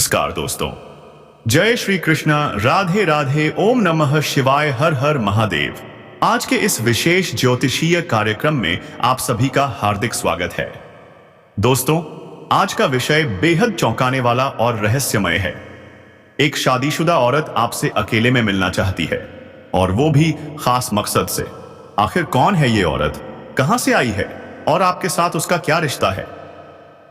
नमस्कार दोस्तों। जय श्री कृष्ण, राधे राधे, ओम नमः शिवाय, हर हर महादेव। आज के इस विशेष ज्योतिषीय कार्यक्रम में आप सभी का हार्दिक स्वागत है। दोस्तों, आज का विषय बेहद चौंकाने वाला और रहस्यमय है। एक शादीशुदा औरत आपसे अकेले में मिलना चाहती है, और वो भी खास मकसद से। आखिर कौन है ये औरत, कहां से आई है और आपके साथ उसका क्या रिश्ता है?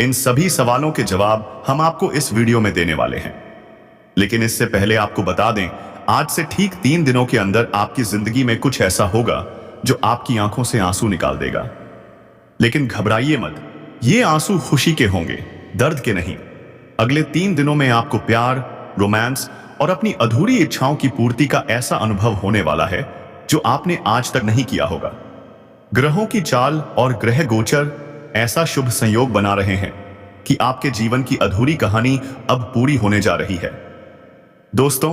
इन सभी सवालों के जवाब हम आपको इस वीडियो में देने वाले हैं। लेकिन इससे पहले आपको बता दें, आज से ठीक 3 दिनों के अंदर आपकी जिंदगी में कुछ ऐसा होगा जो आपकी आंखों से आंसू निकाल देगा। लेकिन घबराइए मत, ये आंसू खुशी के होंगे, दर्द के नहीं। अगले 3 दिनों में आपको प्यार, रोमांस और अपनी अधूरी इच्छाओं की पूर्ति का ऐसा अनुभव होने वाला है जो आपने आज तक नहीं किया होगा। ग्रहों की चाल और ग्रह गोचर ऐसा शुभ संयोग बना रहे हैं कि आपके जीवन की अधूरी कहानी अब पूरी होने जा रही है। दोस्तों,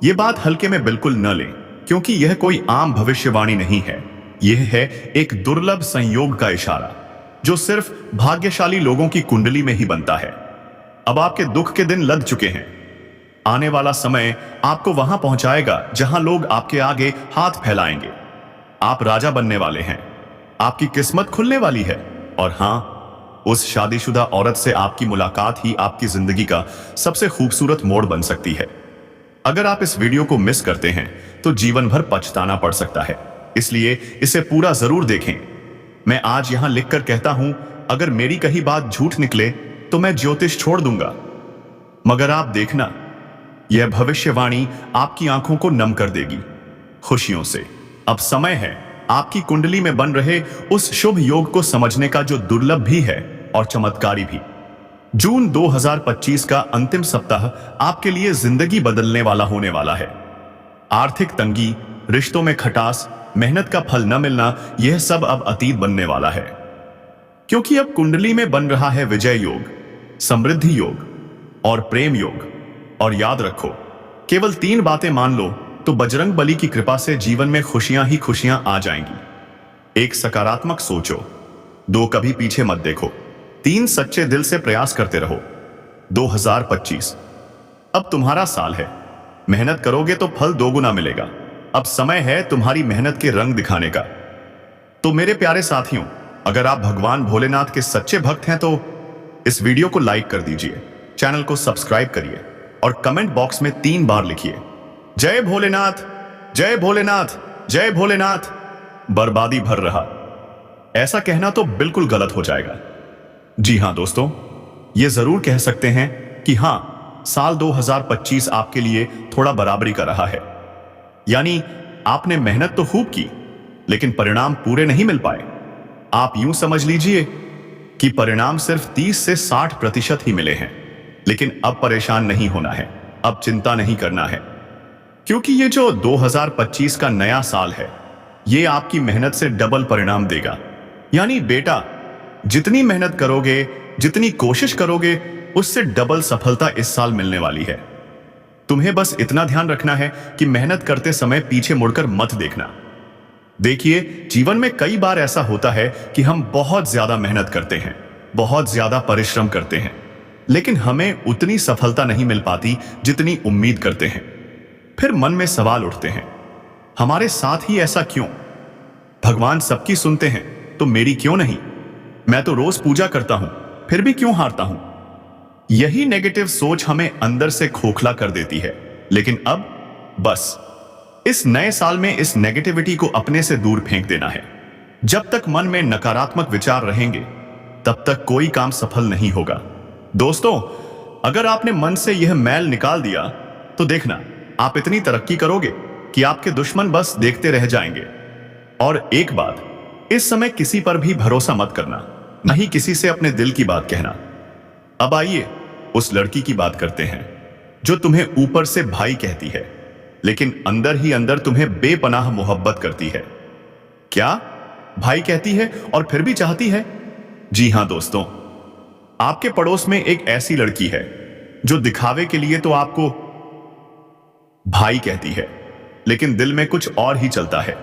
ये बात हल्के में बिल्कुल न लें, क्योंकि यह कोई आम भविष्यवाणी नहीं है। यह है एक दुर्लभ संयोग का इशारा जो सिर्फ भाग्यशाली लोगों की कुंडली में ही बनता है। अब आपके दुख के दिन लद चुके हैं। आने वाला समय आपको वहां पहुंचाएगा जहां लोग आपके आगे हाथ फैलाएंगे। आप राजा बनने वाले हैं, आपकी किस्मत खुलने वाली है। और हां, उस शादीशुदा औरत से आपकी मुलाकात ही आपकी जिंदगी का सबसे खूबसूरत मोड़ बन सकती है। अगर आप इस वीडियो को मिस करते हैं तो जीवन भर पछताना पड़ सकता है, इसलिए इसे पूरा जरूर देखें। मैं आज यहां लिखकर कहता हूं, अगर मेरी कही बात झूठ निकले तो मैं ज्योतिष छोड़ दूंगा। मगर आप देखना, यह भविष्यवाणी आपकी आंखों को नम कर देगी खुशियों से। अब समय है आपकी कुंडली में बन रहे उस शुभ योग को समझने का जो दुर्लभ भी है और चमत्कारी भी। जून 2025 का अंतिम सप्ताह आपके लिए जिंदगी बदलने वाला होने वाला है। आर्थिक तंगी, रिश्तों में खटास, मेहनत का फल न मिलना, यह सब अब अतीत बनने वाला है, क्योंकि अब कुंडली में बन रहा है विजय योग, समृद्धि योग और प्रेम योग। और याद रखो, केवल 3 बातें मान लो तो बजरंग बली की कृपा से जीवन में खुशियां ही खुशियां आ जाएंगी। 1, सकारात्मक सोचो। 2, कभी पीछे मत देखो। 3, सच्चे दिल से प्रयास करते रहो। 2025 अब तुम्हारा साल है। मेहनत करोगे तो फल 2 गुना मिलेगा। अब समय है तुम्हारी मेहनत के रंग दिखाने का। तो मेरे प्यारे साथियों, अगर आप भगवान भोलेनाथ के सच्चे भक्त हैं तो इस वीडियो को लाइक कर दीजिए, चैनल को सब्सक्राइब करिए और कमेंट बॉक्स में 3 बार लिखिए, जय भोलेनाथ, जय भोलेनाथ, जय भोलेनाथ। बर्बादी भर रहा, ऐसा कहना तो बिल्कुल गलत हो जाएगा। जी हां दोस्तों, यह जरूर कह सकते हैं कि हां, साल 2025 आपके लिए थोड़ा बराबरी का रहा है। यानी आपने मेहनत तो खूब की, लेकिन परिणाम पूरे नहीं मिल पाए। आप यूं समझ लीजिए कि परिणाम सिर्फ 30 से 60% ही मिले हैं। लेकिन अब परेशान नहीं होना है, अब चिंता नहीं करना है, क्योंकि ये जो 2025 का नया साल है, ये आपकी मेहनत से डबल परिणाम देगा। यानी बेटा, जितनी मेहनत करोगे, जितनी कोशिश करोगे, उससे डबल सफलता इस साल मिलने वाली है। तुम्हें बस इतना ध्यान रखना है कि मेहनत करते समय पीछे मुड़कर मत देखना। देखिए, जीवन में कई बार ऐसा होता है कि हम बहुत ज्यादा मेहनत करते हैं, बहुत ज्यादा परिश्रम करते हैं, लेकिन हमें उतनी सफलता नहीं मिल पाती जितनी उम्मीद करते हैं। फिर मन में सवाल उठते हैं, हमारे साथ ही ऐसा क्यों? भगवान सबकी सुनते हैं तो मेरी क्यों नहीं? मैं तो रोज पूजा करता हूं, फिर भी क्यों हारता हूं? यही नेगेटिव सोच हमें अंदर से खोखला कर देती है। लेकिन अब बस इस नए साल में इस नेगेटिविटी को अपने से दूर फेंक देना है। जब तक मन में नकारात्मक विचार रहेंगे, तब तक कोई काम सफल नहीं होगा। दोस्तों, अगर आपने मन से यह मैल निकाल दिया तो देखना, आप इतनी तरक्की करोगे कि आपके दुश्मन बस देखते रह जाएंगे। और एक बात, इस समय किसी पर भी भरोसा मत करना, न ही किसी से अपने दिल की बात कहना। अब आइए उस लड़की की बात करते हैं जो तुम्हें ऊपर से भाई कहती है, लेकिन अंदर ही अंदर तुम्हें बेपनाह मोहब्बत करती है। क्या भाई कहती है और फिर भी चाहती है? जी हां दोस्तों, आपके पड़ोस में एक ऐसी लड़की है जो दिखावे के लिए तो आपको भाई कहती है, लेकिन दिल में कुछ और ही चलता है।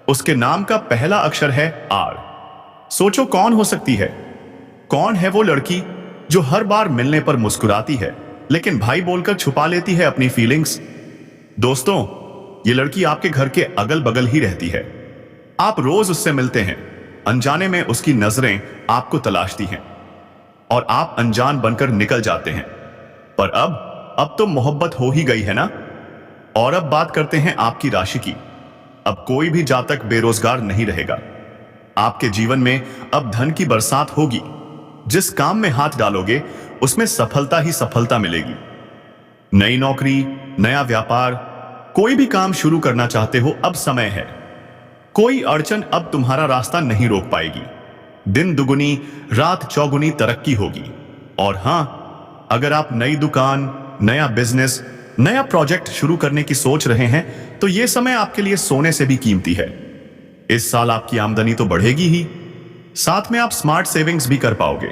उसके नाम का पहला अक्षर है आर। सोचो कौन हो सकती है? कौन है वो लड़की जो हर बार मिलने पर मुस्कुराती है, लेकिन भाई बोलकर छुपा लेती है अपनी फीलिंग्स। दोस्तों, ये लड़की आपके घर के अगल बगल ही रहती है। आप रोज उससे मिलते हैं। अनजाने में उसकी नजरें आपको तलाशती हैं और आप अनजान बनकर निकल जाते हैं। पर अब तो मोहब्बत हो ही गई है ना। और अब बात करते हैं आपकी राशि की। अब कोई भी जातक बेरोजगार नहीं रहेगा। आपके जीवन में अब धन की बरसात होगी। जिस काम में हाथ डालोगे उसमें सफलता ही सफलता मिलेगी। नई नौकरी, नया व्यापार, कोई भी काम शुरू करना चाहते हो, अब समय है। कोई अड़चन अब तुम्हारा रास्ता नहीं रोक पाएगी। दिन दुगुनी रात चौगुनी तरक्की होगी। और हां, अगर आप नई दुकान, नया बिजनेस, नया प्रोजेक्ट शुरू करने की सोच रहे हैं तो यह समय आपके लिए सोने से भी कीमती है। इस साल आपकी आमदनी तो बढ़ेगी ही, साथ में आप स्मार्ट सेविंग्स भी कर पाओगे।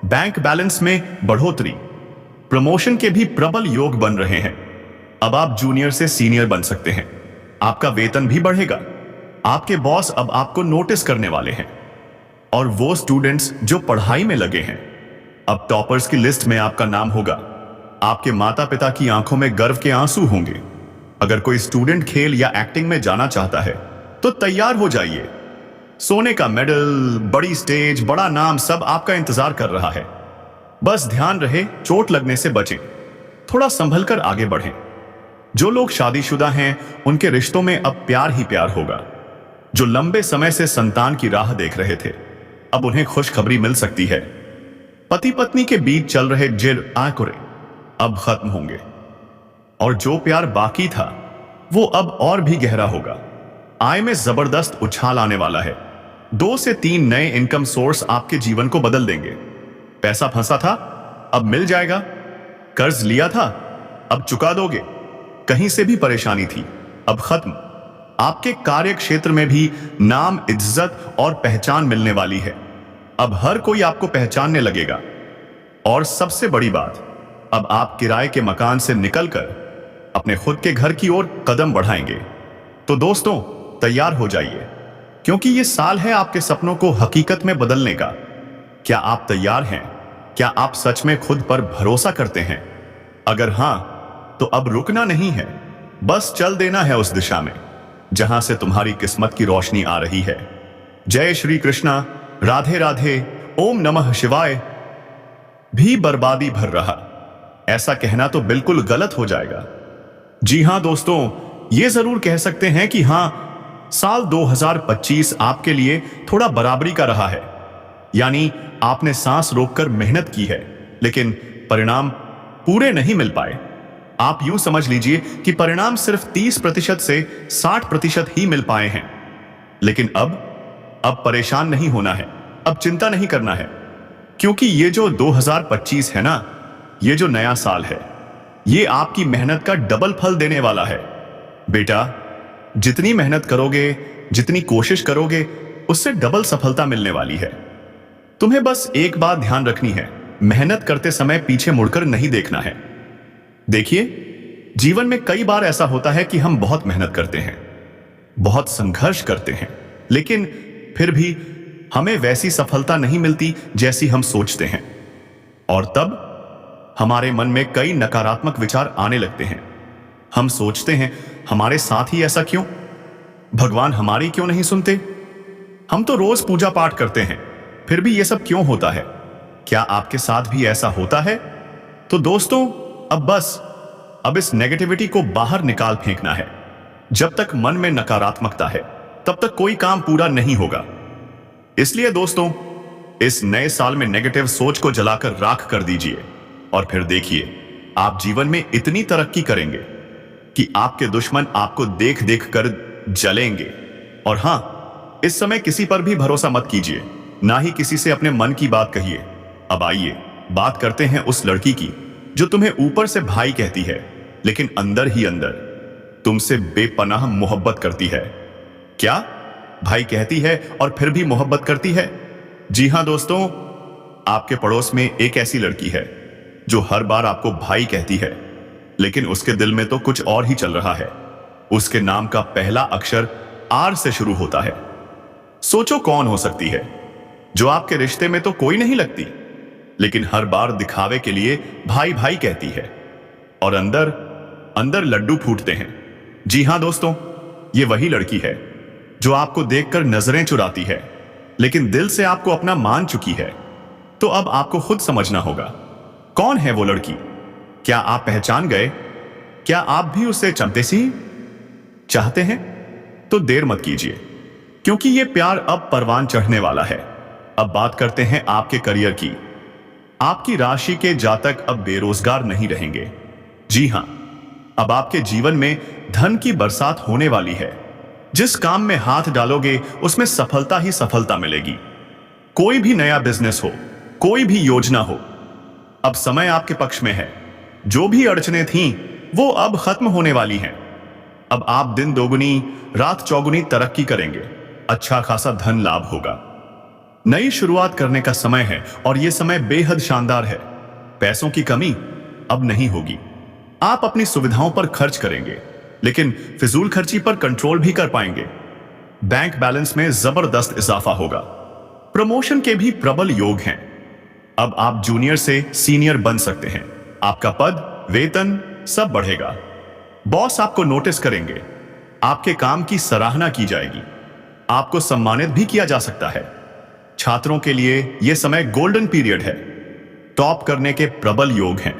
बैंक बैलेंस में बढ़ोतरी, प्रमोशन के भी प्रबल योग बन रहे हैं। अब आप जूनियर से सीनियर बन सकते हैं। आपका वेतन भी बढ़ेगा। आपके बॉस अब आपको नोटिस करने वाले हैं। और वो स्टूडेंट्स जो पढ़ाई में लगे हैं, अब टॉपर्स की लिस्ट में आपका नाम होगा। आपके माता पिता की आंखों में गर्व के आंसू होंगे। अगर कोई स्टूडेंट खेल या एक्टिंग में जाना चाहता है तो तैयार हो जाइए। सोने का मेडल, बड़ी स्टेज, बड़ा नाम, सब आपका इंतजार कर रहा है। बस ध्यान रहे चोट लगने से बचें। थोड़ा संभल कर आगे बढ़ें। जो लोग शादीशुदा हैं उनके रिश्तों में अब प्यार ही प्यार होगा। जो लंबे समय से संतान की राह देख रहे थे, अब उन्हें खुशखबरी मिल सकती है। पति पत्नी के बीच चल रहे जिर आकुरे अब खत्म होंगे। और जो प्यार बाकी था वो अब और भी गहरा होगा। आय में जबरदस्त उछाल आने वाला है। 2 से 3 नए इनकम सोर्स आपके जीवन को बदल देंगे। पैसा फंसा था, अब मिल जाएगा। कर्ज लिया था, अब चुका दोगे। कहीं से भी परेशानी थी, अब खत्म। आपके कार्य क्षेत्र में भी नाम, इज्जत और पहचान मिलने वाली है। अब हर कोई आपको पहचानने लगेगा। और सबसे बड़ी बात, अब आप किराए के मकान से निकलकर अपने खुद के घर की ओर कदम बढ़ाएंगे। तो दोस्तों, तैयार हो जाइए, क्योंकि ये साल है आपके सपनों को हकीकत में बदलने का। क्या आप तैयार हैं? क्या आप सच में खुद पर भरोसा करते हैं? अगर हां, तो अब रुकना नहीं है। बस चल देना है उस दिशा में जहां से तुम्हारी किस्मत की रोशनी आ रही है। जय श्री कृष्णा, राधे राधे, ओम नमः शिवाय। भी बर्बादी भर रहा, ऐसा कहना तो बिल्कुल गलत हो जाएगा। जी हां दोस्तों, ये जरूर कह सकते हैं कि हां, साल 2025 आपके लिए थोड़ा बराबरी का रहा है। यानी आपने सांस रोककर मेहनत की है, लेकिन परिणाम पूरे नहीं मिल पाए। आप यूं समझ लीजिए कि परिणाम सिर्फ 30% से 60% ही मिल पाए हैं। लेकिन अब परेशान नहीं होना है, अब चिंता नहीं करना है, क्योंकि ये जो 2025 है ना, ये जो नया साल है, ये आपकी मेहनत का डबल फल देने वाला है। बेटा, जितनी मेहनत करोगे, जितनी कोशिश करोगे, उससे डबल सफलता मिलने वाली है। तुम्हें बस एक बात ध्यान रखनी है, मेहनत करते समय पीछे मुड़कर नहीं देखना है। देखिए, जीवन में कई बार ऐसा होता है कि हम बहुत मेहनत करते हैं, बहुत संघर्ष करते हैं, लेकिन फिर भी हमें वैसी सफलता नहीं मिलती जैसी हम सोचते हैं। और तब हमारे मन में कई नकारात्मक विचार आने लगते हैं। हम सोचते हैं, हमारे साथ ही ऐसा क्यों? भगवान हमारी क्यों नहीं सुनते? हम तो रोज पूजा पाठ करते हैं, फिर भी ये सब क्यों होता है? क्या आपके साथ भी ऐसा होता है? तो दोस्तों, अब इस नेगेटिविटी को बाहर निकाल फेंकना है। जब तक मन में नकारात्मकता है, तब तक कोई काम पूरा नहीं होगा। इसलिए दोस्तों, इस नए साल में नेगेटिव सोच को जलाकर राख कर दीजिए और फिर देखिए, आप जीवन में इतनी तरक्की करेंगे कि आपके दुश्मन आपको देख देख कर जलेंगे। और हां, इस समय किसी पर भी भरोसा मत कीजिए, ना ही किसी से अपने मन की बात कहिए। अब आइए बात करते हैं उस लड़की की जो तुम्हें ऊपर से भाई कहती है, लेकिन अंदर ही अंदर तुमसे बेपनाह मोहब्बत करती है। क्या भाई कहती है और फिर भी मोहब्बत करती है? जी हां दोस्तों, आपके पड़ोस में एक ऐसी लड़की है जो हर बार आपको भाई कहती है, लेकिन उसके दिल में तो कुछ और ही चल रहा है। उसके नाम का पहला अक्षर आर से शुरू होता है। सोचो कौन हो सकती है? जो आपके रिश्ते में तो कोई नहीं लगती, लेकिन हर बार दिखावे के लिए भाई भाई कहती है और अंदर अंदर लड्डू फूटते हैं। जी हां दोस्तों, ये वही लड़की है जो आपको देखकर नजरें चुराती है, लेकिन दिल से आपको अपना मान चुकी है। तो अब आपको खुद समझना होगा, कौन है वो लड़की? क्या आप पहचान गए? क्या आप भी उसे चाहते हैं? तो देर मत कीजिए, क्योंकि ये प्यार अब परवान चढ़ने वाला है। अब बात करते हैं आपके करियर की। आपकी राशि के जातक अब बेरोजगार नहीं रहेंगे। जी हां, अब आपके जीवन में धन की बरसात होने वाली है। जिस काम में हाथ डालोगे उसमें सफलता ही सफलता मिलेगी। कोई भी नया बिजनेस हो, कोई भी योजना हो, अब समय आपके पक्ष में है। जो भी अड़चनें थीं वो अब खत्म होने वाली हैं। अब आप दिन दोगुनी रात चौगुनी तरक्की करेंगे। अच्छा खासा धन लाभ होगा। नई शुरुआत करने का समय है और यह समय बेहद शानदार है। पैसों की कमी अब नहीं होगी। आप अपनी सुविधाओं पर खर्च करेंगे, लेकिन फिजूल खर्ची पर कंट्रोल भी कर पाएंगे। बैंक बैलेंस में जबरदस्त इजाफा होगा। प्रमोशन के भी प्रबल योग हैं। अब आप जूनियर से सीनियर बन सकते हैं। आपका पद, वेतन सब बढ़ेगा। बॉस आपको नोटिस करेंगे। आपके काम की सराहना की जाएगी। आपको सम्मानित भी किया जा सकता है। छात्रों के लिए यह समय गोल्डन पीरियड है। टॉप करने के प्रबल योग हैं।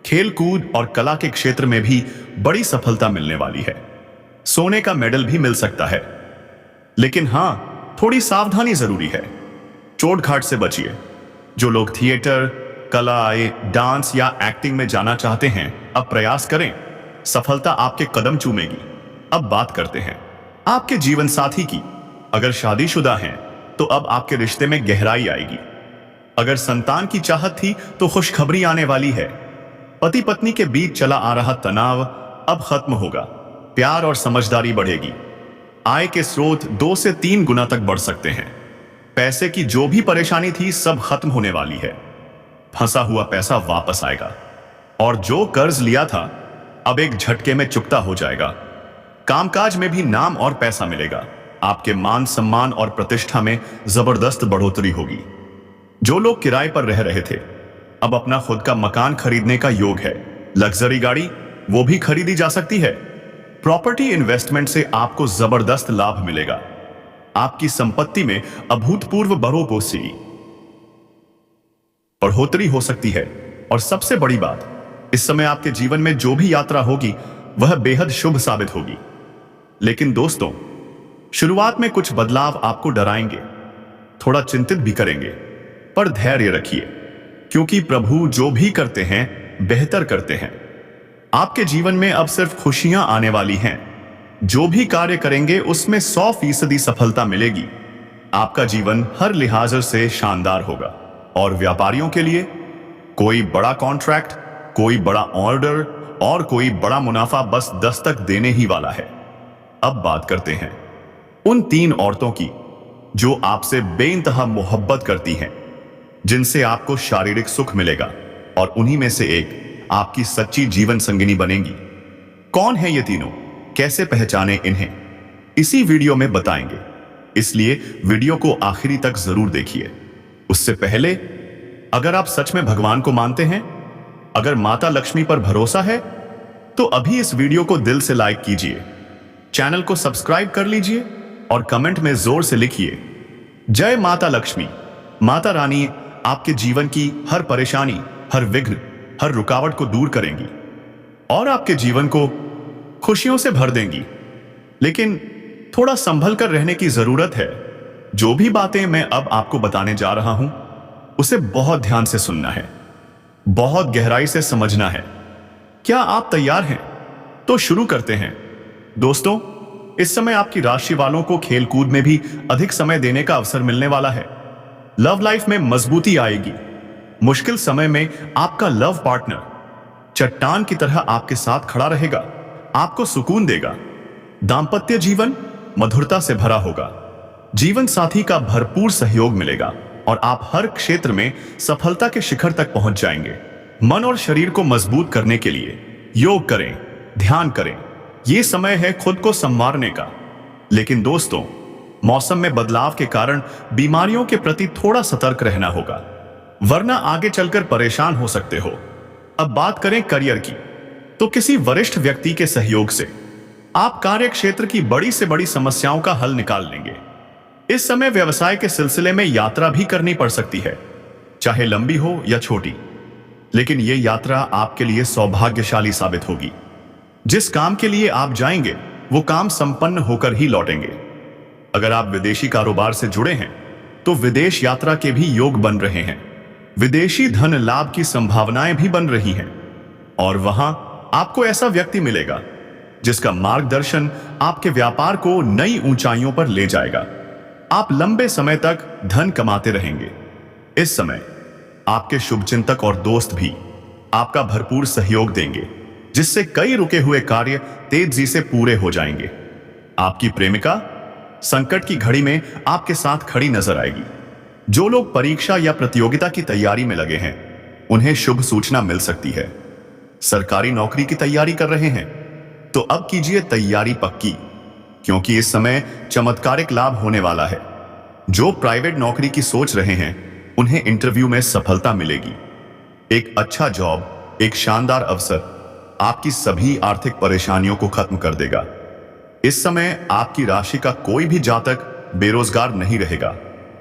खेल कूद और कला के क्षेत्र में भी बड़ी सफलता मिलने वाली है। सोने का मेडल भी मिल सकता है, लेकिन हां, थोड़ी सावधानी जरूरी है। चोट घाट से बचिए। जो लोग थिएटर, कला, डांस या एक्टिंग में जाना चाहते हैं, अब प्रयास करें। सफलता आपके कदम चूमेगी। अब बात करते हैं आपके जीवन साथी की। अगर शादीशुदा हैं तो अब आपके रिश्ते में गहराई आएगी। अगर संतान की चाहत थी तो खुशखबरी आने वाली है। पति पत्नी के बीच चला आ रहा तनाव अब खत्म होगा। प्यार और समझदारी बढ़ेगी। आय के स्रोत 2 से 3 गुना तक बढ़ सकते हैं। पैसे की जो भी परेशानी थी सब खत्म होने वाली है। फंसा हुआ पैसा वापस आएगा और जो कर्ज लिया था अब एक झटके में चुकता हो जाएगा। कामकाज में भी नाम और पैसा मिलेगा। आपके मान सम्मान और प्रतिष्ठा में जबरदस्त बढ़ोतरी होगी। जो लोग किराए पर रह रहे थे, अब अपना खुद का मकान खरीदने का योग है। लग्जरी गाड़ी वो भी खरीदी जा सकती है। प्रॉपर्टी इन्वेस्टमेंट से आपको जबरदस्त लाभ मिलेगा। आपकी संपत्ति में अभूतपूर्व बढ़ोतरी हो सकती है। और सबसे बड़ी बात, इस समय आपके जीवन में जो भी यात्रा होगी वह बेहद शुभ साबित होगी। लेकिन दोस्तों, शुरुआत में कुछ बदलाव आपको डराएंगे, थोड़ा चिंतित भी करेंगे, पर धैर्य रखिए, क्योंकि प्रभु जो भी करते हैं बेहतर करते हैं। आपके जीवन में अब सिर्फ खुशियां आने वाली हैं। जो भी कार्य करेंगे उसमें 100% सफलता मिलेगी। आपका जीवन हर लिहाज से शानदार होगा। और व्यापारियों के लिए कोई बड़ा कॉन्ट्रैक्ट, कोई बड़ा ऑर्डर और कोई बड़ा मुनाफा बस दस्तक देने ही वाला है। अब बात करते हैं उन 3 औरतों की जो आपसे बेइंतहा मोहब्बत करती हैं, जिनसे आपको शारीरिक सुख मिलेगा और उन्हीं में से एक आपकी सच्ची जीवन संगिनी बनेगी। कौन है ये तीनों, कैसे पहचाने इन्हें, इसी वीडियो में बताएंगे। इसलिए वीडियो को आखिरी तक जरूर देखिए। उससे पहले, अगर आप सच में भगवान को मानते हैं, अगर माता लक्ष्मी पर भरोसा है, तो अभी इस वीडियो को दिल से लाइक कीजिए, चैनल को सब्सक्राइब कर लीजिए और कमेंट में जोर से लिखिए, जय माता लक्ष्मी। माता रानी आपके जीवन की हर परेशानी, हर विघ्न, हर रुकावट को दूर करेंगी और आपके जीवन को खुशियों से भर देंगी। लेकिन थोड़ा संभल कर रहने की जरूरत है। जो भी बातें मैं अब आपको बताने जा रहा हूं, उसे बहुत ध्यान से सुनना है, बहुत गहराई से समझना है। क्या आप तैयार हैं? तो शुरू करते हैं। दोस्तों, इस समय आपकी राशि वालों को खेल कूद में भी अधिक समय देने का अवसर मिलने वाला है। लव लाइफ में मजबूती आएगी। मुश्किल समय में आपका लव पार्टनर चट्टान की तरह आपके साथ खड़ा रहेगा, आपको सुकून देगा। दांपत्य जीवन मधुरता से भरा होगा। जीवन साथी का भरपूर सहयोग मिलेगा और आप हर क्षेत्र में सफलता के शिखर तक पहुंच जाएंगे। मन और शरीर को मजबूत करने के लिए योग करें, ध्यान करें। यह समय है खुद को संवारने का। लेकिन दोस्तों, मौसम में बदलाव के कारण बीमारियों के प्रति थोड़ा सतर्क रहना होगा। वरना आगे चलकर परेशान हो सकते हो। अब बात करें करियर की, तो किसी वरिष्ठ व्यक्ति के सहयोग से आप कार्य क्षेत्र की बड़ी से बड़ी समस्याओं का हल निकाल लेंगे। इस समय व्यवसाय के सिलसिले में यात्रा भी करनी पड़ सकती है, चाहे लंबी हो या छोटी, लेकिन यह यात्रा आपके लिए सौभाग्यशाली साबित होगी। जिस काम के लिए आप जाएंगे वो काम संपन्न होकर ही लौटेंगे। अगर आप विदेशी कारोबार से जुड़े हैं तो विदेश यात्रा के भी योग बन रहे हैं। विदेशी धन लाभ की संभावनाएं भी बन रही हैं और वहां आपको ऐसा व्यक्ति मिलेगा जिसका मार्गदर्शन आपके व्यापार को नई ऊंचाइयों पर ले जाएगा। आप लंबे समय तक धन कमाते रहेंगे। इस समय आपके शुभचिंतक और दोस्त भी आपका भरपूर सहयोग देंगे, जिससे कई रुके हुए कार्य तेजी से पूरे हो जाएंगे। आपकी प्रेमिका संकट की घड़ी में आपके साथ खड़ी नजर आएगी। जो लोग परीक्षा या प्रतियोगिता की तैयारी में लगे हैं उन्हें शुभ सूचना मिल सकती है। सरकारी नौकरी की तैयारी कर रहे हैं तो अब कीजिए तैयारी पक्की, क्योंकि इस समय चमत्कारिक लाभ होने वाला है। जो प्राइवेट नौकरी की सोच रहे हैं उन्हें इंटरव्यू में सफलता मिलेगी। एक अच्छा जॉब, एक शानदार अवसर आपकी सभी आर्थिक परेशानियों को खत्म कर देगा। इस समय आपकी राशि का कोई भी जातक बेरोजगार नहीं रहेगा।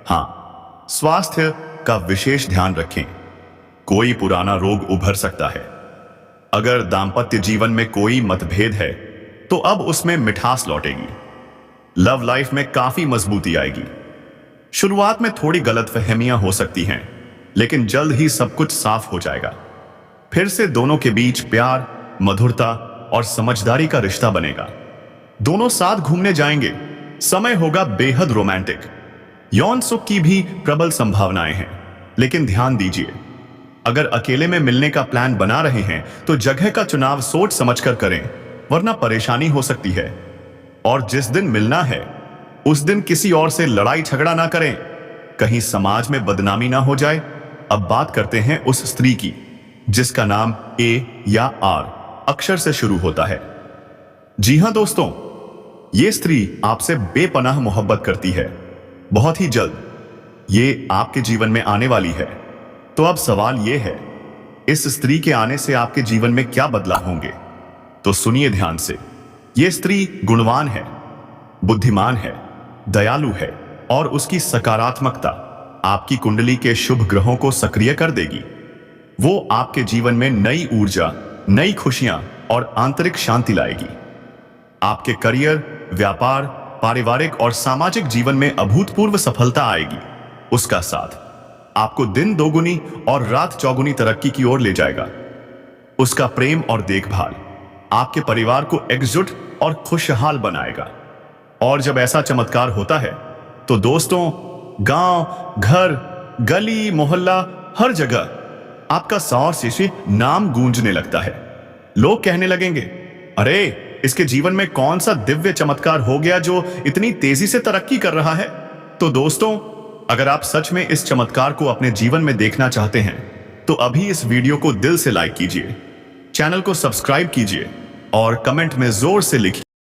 हाँ, स्वास्थ्य का विशेष ध्यान रखें। कोई पुराना रोग उभर सकता है। अगर दांपत्य जीवन में कोई मतभेद है तो अब उसमें मिठास लौटेगी। लव लाइफ में काफी मजबूती आएगी। शुरुआत में थोड़ी गलतफहमियां हो सकती हैं, लेकिन जल्द ही सब कुछ साफ हो जाएगा। फिर से दोनों के बीच प्यार, मधुरता और समझदारी का रिश्ता बनेगा। दोनों साथ घूमने जाएंगे। समय होगा बेहद रोमांटिक। यौन सुख की भी प्रबल संभावनाएं हैं, लेकिन ध्यान दीजिए, अगर अकेले में मिलने का प्लान बना रहे हैं तो जगह का चुनाव सोच समझकर करें, वरना परेशानी हो सकती है। और जिस दिन मिलना है उस दिन किसी और से लड़ाई झगड़ा ना करें, कहीं समाज में बदनामी ना हो जाए। अब बात करते हैं उस स्त्री की जिसका नाम ए या आर अक्षर से शुरू होता है। जी हां दोस्तों, ये स्त्री आपसे बेपनाह मोहब्बत करती है। बहुत ही जल्द ये आपके जीवन में आने वाली है। तो अब सवाल ये है, इस स्त्री के आने से आपके जीवन में क्या बदलाव होंगे? तो सुनिए ध्यान से। यह स्त्री गुणवान है, बुद्धिमान है, दयालु है और उसकी सकारात्मकता आपकी कुंडली के शुभ ग्रहों को सक्रिय कर देगी। वो आपके जीवन में नई ऊर्जा, नई खुशियां और आंतरिक शांति लाएगी। आपके करियर, व्यापार, पारिवारिक और सामाजिक जीवन में अभूतपूर्व सफलता आएगी। उसका साथ आपको दिन दोगुनी और रात चौगुनी तरक्की की ओर ले जाएगा। उसका प्रेम और देखभाल आपके परिवार को एकजुट और खुशहाल बनाएगा। और जब ऐसा चमत्कार होता है तो दोस्तों, गांव, घर, गली, मोहल्ला, हर जगह आपका सौर शिशि नाम गूंजने लगता है। लोग कहने लगेंगे, अरे इसके जीवन में कौन सा दिव्य चमत्कार हो गया जो इतनी तेजी से तरक्की कर रहा है। तो दोस्तों, अगर आप सच में इस चमत्कार को अपने जीवन में देखना चाहते हैं तो अभी इस वीडियो को दिल से लाइक कीजिए, चैनल को सब्सक्राइब कीजिए और कमेंट में जोर से लिखिए।